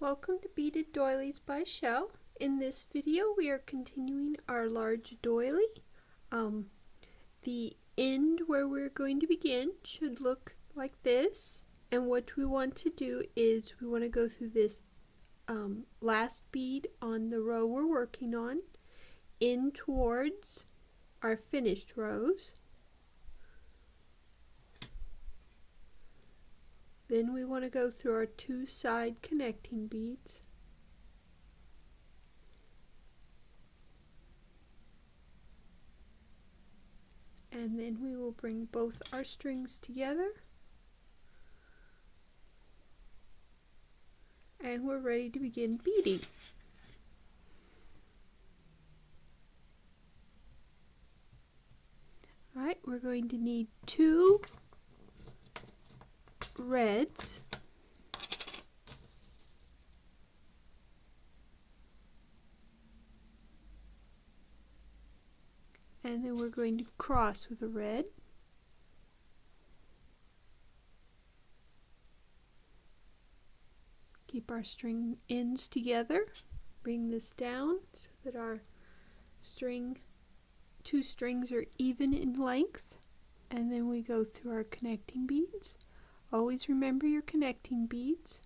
Welcome to Beaded Doilies by Shell. In this video we are continuing our large doily. The end where we're going to begin should look like this, and what we want to do is we want to go through this last bead on the row we're working on in towards our finished rows. Then we want to go through our two side connecting beads. And then we will bring both our strings together. And we're ready to begin beading. Alright, we're going to need two reds, and then we're going to cross with a red, keep our string ends together, bring this down so that our two strings are even in length, and then we go through our connecting beads. Always remember your connecting beads.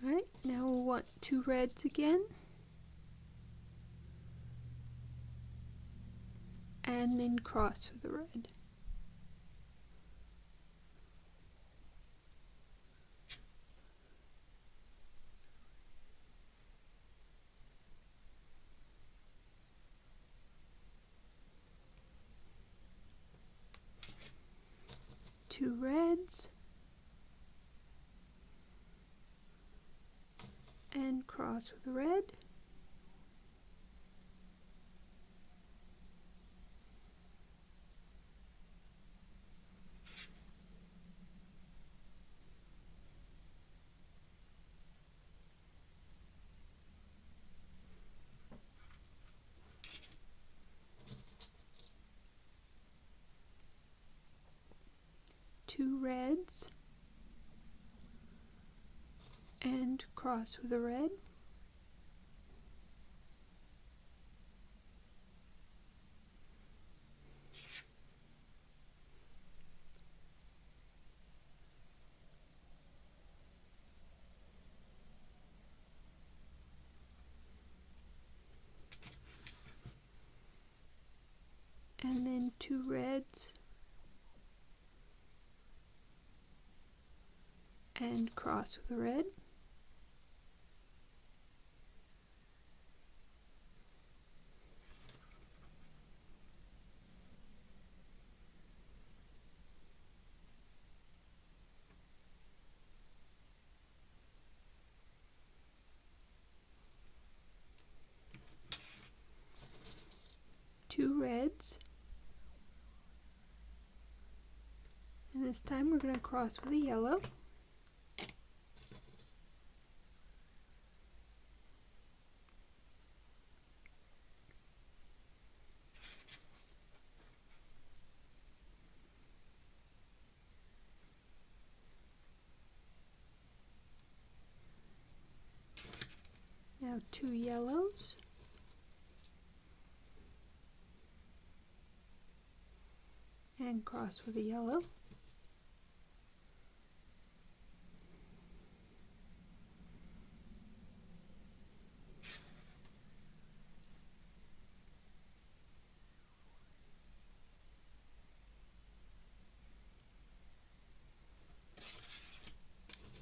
Alright, now we'll want two reds again. And then cross with a red. Two reds and cross with a red, two reds and cross with a red, and then two reds and cross with a red, two reds, and this time we're going to cross with a yellow, now two yellows, and cross with a yellow,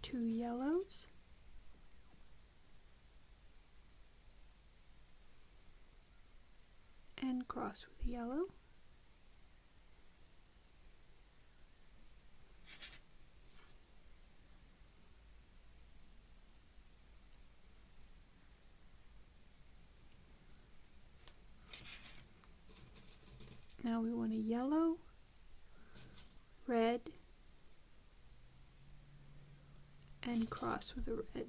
two yellows, and cross with a yellow, now we want a yellow, red, and cross with a red.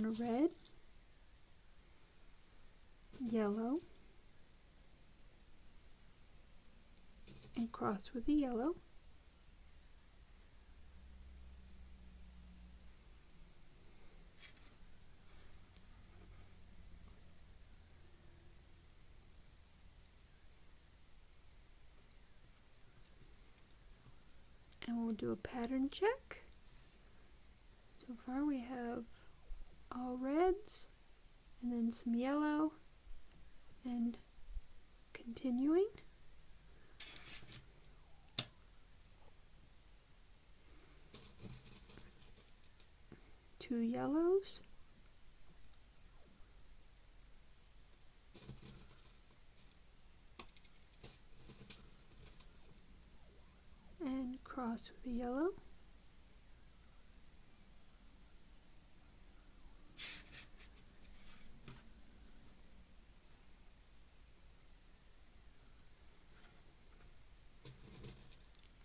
want a red, yellow, and cross with a yellow. And we'll do a pattern check. So far we have all reds, and then some yellow, and continuing. Two yellows, and cross with a yellow.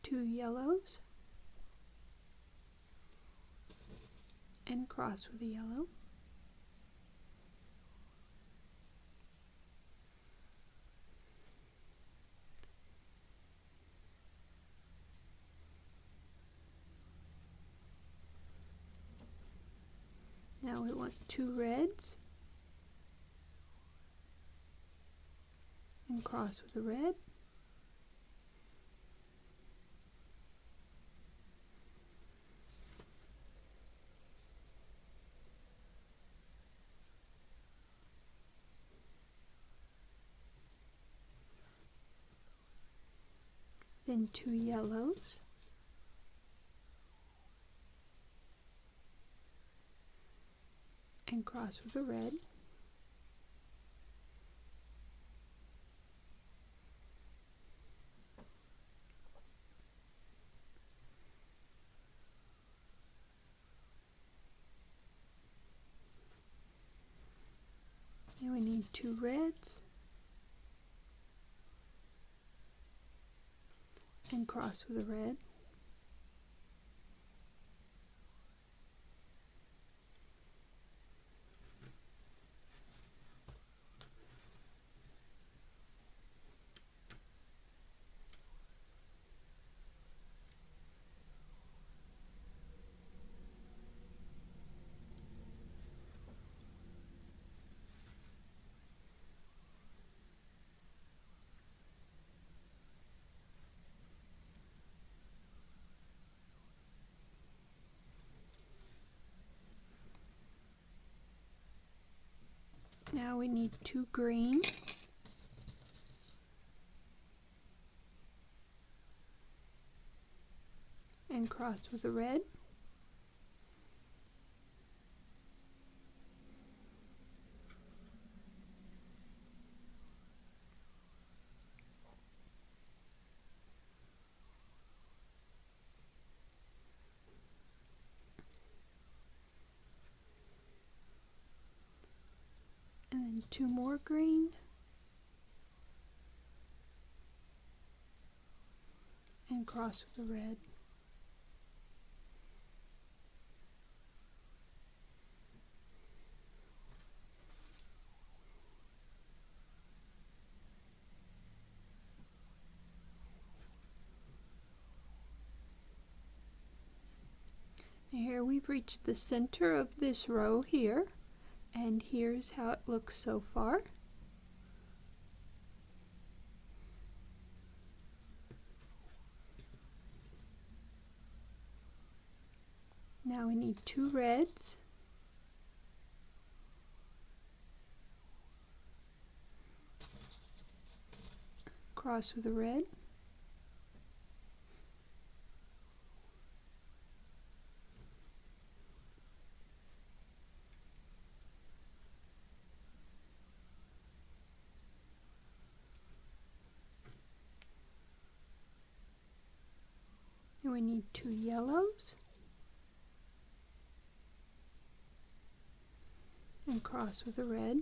Two yellows, and cross with a yellow. Now we want two reds, and cross with a red. Then two yellows, and cross with a red. Then we need two reds, and cross with a red. Now we need two green, and cross with a red. And then two more green, and cross with a red. And here we've reached the center of this row here, and here's how it looks so far. Now we need two reds, cross with a red, and we need two yellows, and cross with a red.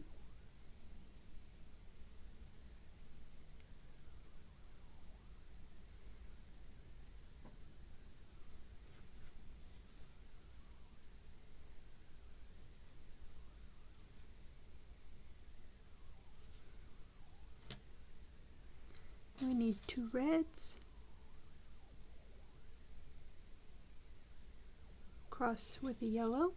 We need 2 reds, cross with a yellow,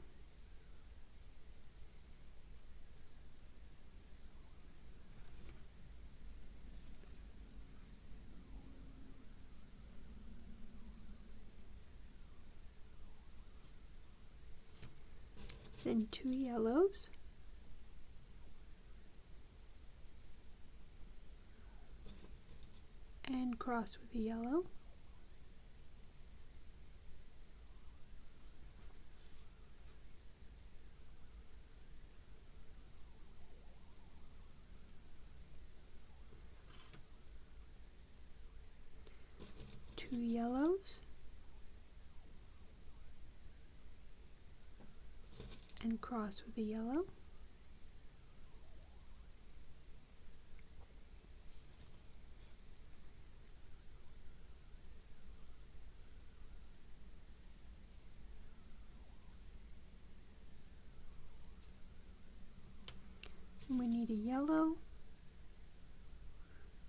then 2 yellows, and cross with a yellow, two yellows, and cross with a yellow, and we need a yellow,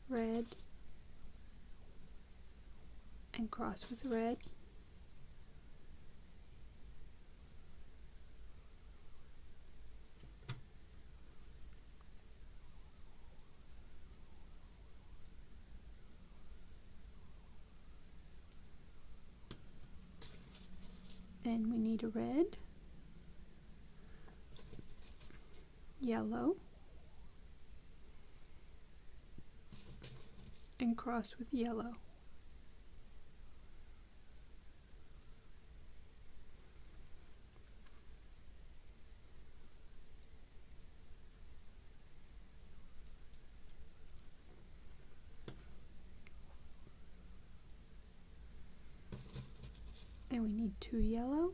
red, and cross with red, then we need a red, yellow, and cross with yellow. Then we need 2 yellow,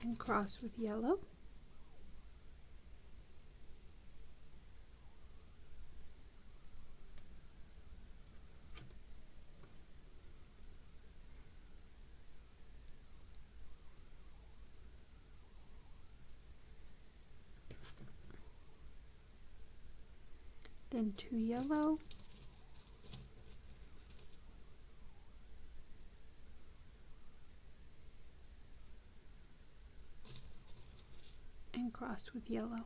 and cross with yellow, then 2 yellow, and cross with yellow.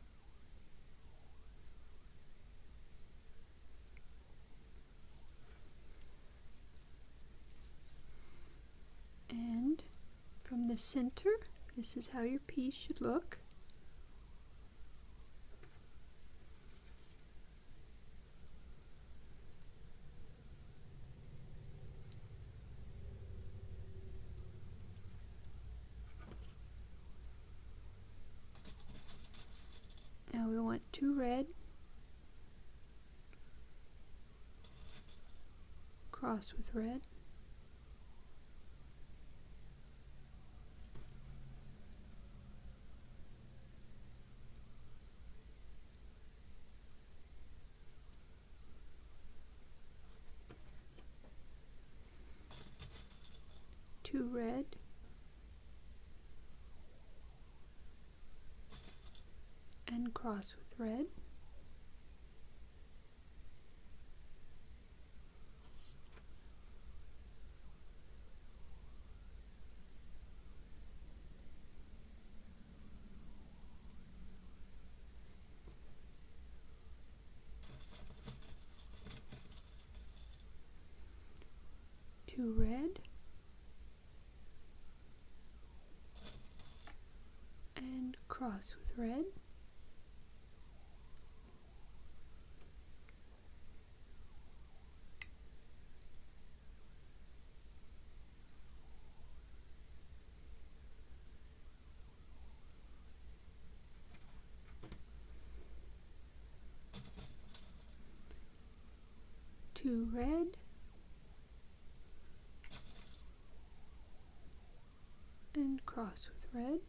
And from the center, this is how your piece should look. Now we want 2 red, cross with red, two red, and cross with red, two red, and cross with red, two red, and cross with red,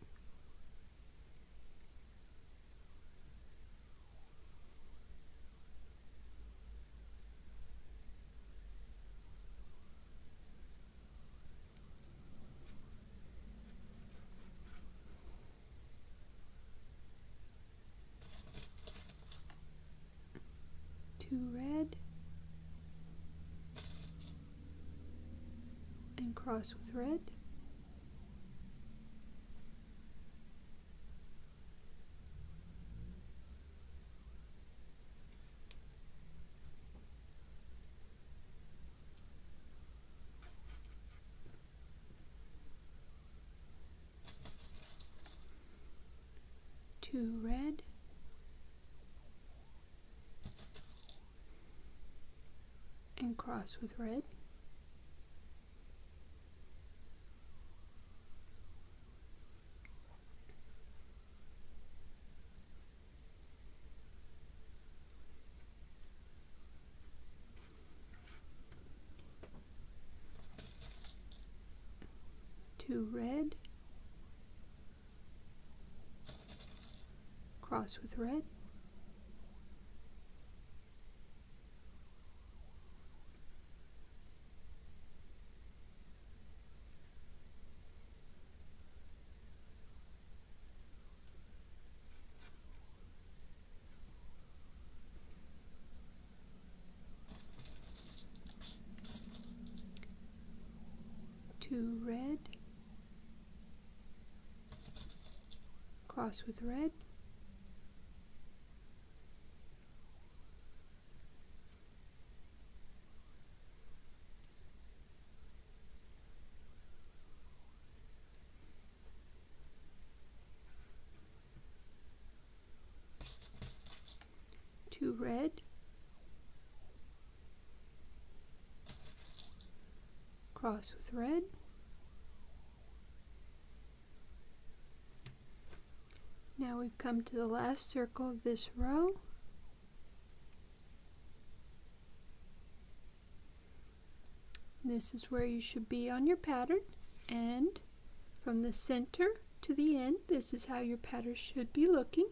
2 red, and cross with red, 2 red, and cross with red, 2 red, cross with red, 2 red, cross with red, 2 red, cross with red, now we've come to the last circle of this row. This is where you should be on your pattern, and from the center to the end, this is how your pattern should be looking.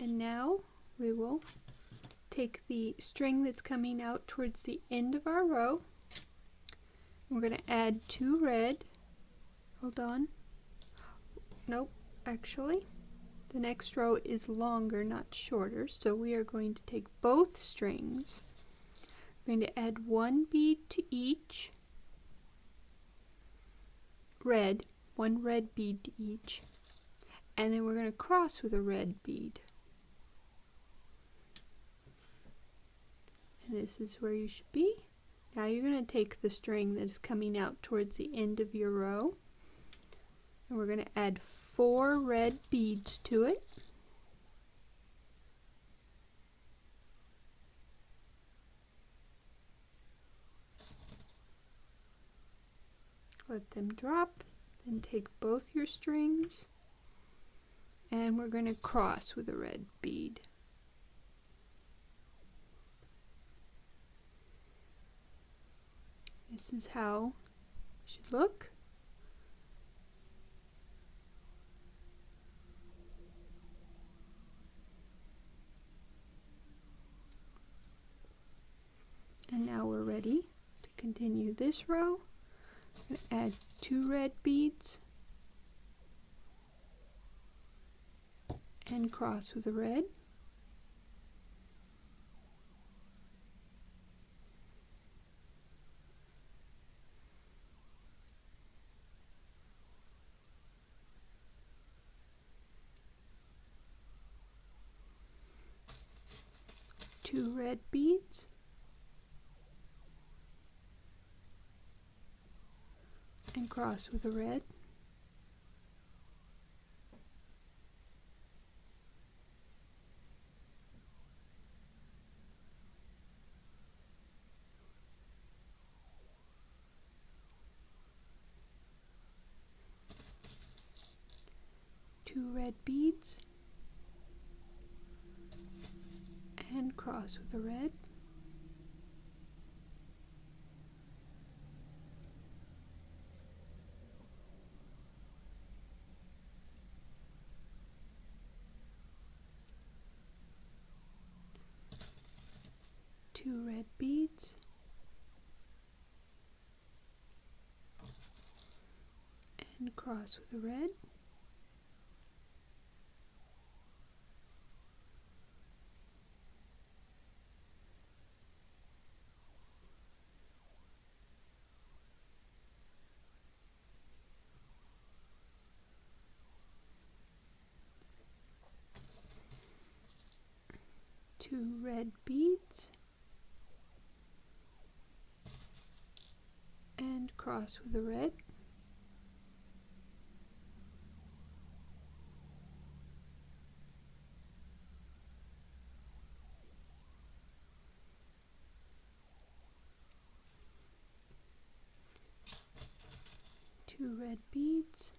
And now we will take the string that's coming out towards the end of our row. We're going to add 2 red. Hold on. Nope, actually, the next row is longer, not shorter, so we are going to take both strings. We're going to add 1 bead to each red, 1 red bead to each, and then we're going to cross with a red bead. And this is where you should be. Now you're going to take the string that is coming out towards the end of your row, and we're going to add 4 red beads to it. Let them drop, then take both your strings, and we're going to cross with a red bead. This is how it should look. And now we're ready to continue this row. I'm going to add 2 red beads and cross with a red. Two red beads, and cross with a red. Two red beads, and cross with a red. Two red beads, and cross with a red. 2 red beads and cross with a red. Two red beads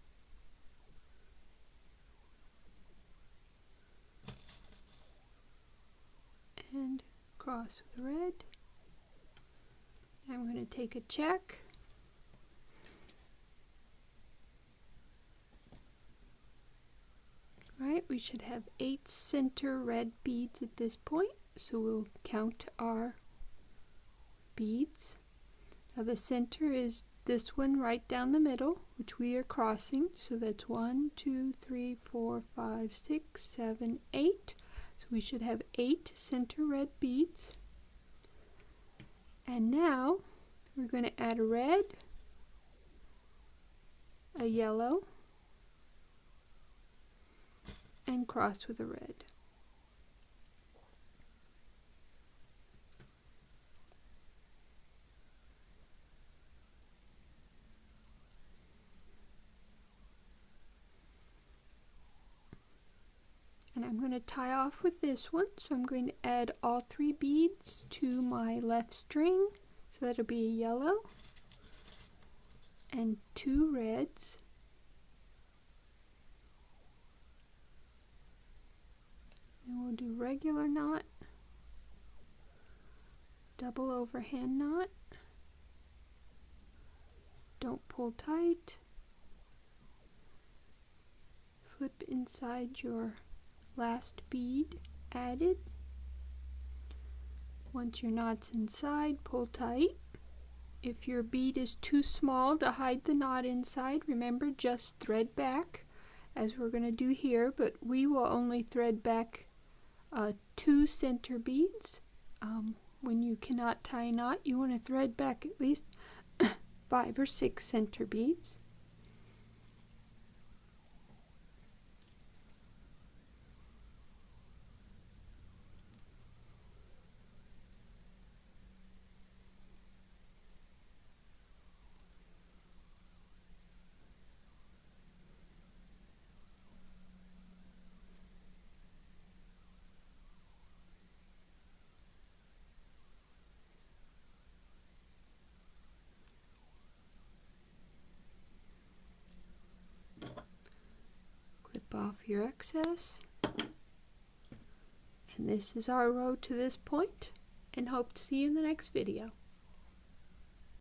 and cross with red. I'm going to take a check. Alright, we should have 8 center red beads at this point, so we'll count our beads. Now the center is this one right down the middle, which we are crossing, so that's 1, 2, 3, 4, 5, 6, 7, 8. So we should have 8 center red beads. And now we're going to add a red, a yellow, and cross with a red. And I'm going to tie off with this one, so I'm going to add all 3 beads to my left string, so that'll be a yellow and 2 reds and we'll do regular knot, double overhand knot, don't pull tight, flip inside your last bead added. Once your knot's inside, pull tight. If your bead is too small to hide the knot inside, remember, just thread back as we're going to do here, but we will only thread back 2 center beads. When you cannot tie a knot, you want to thread back at least 5 or 6 center beads. Off your excess, and this is our row to this point, and hope to see you in the next video.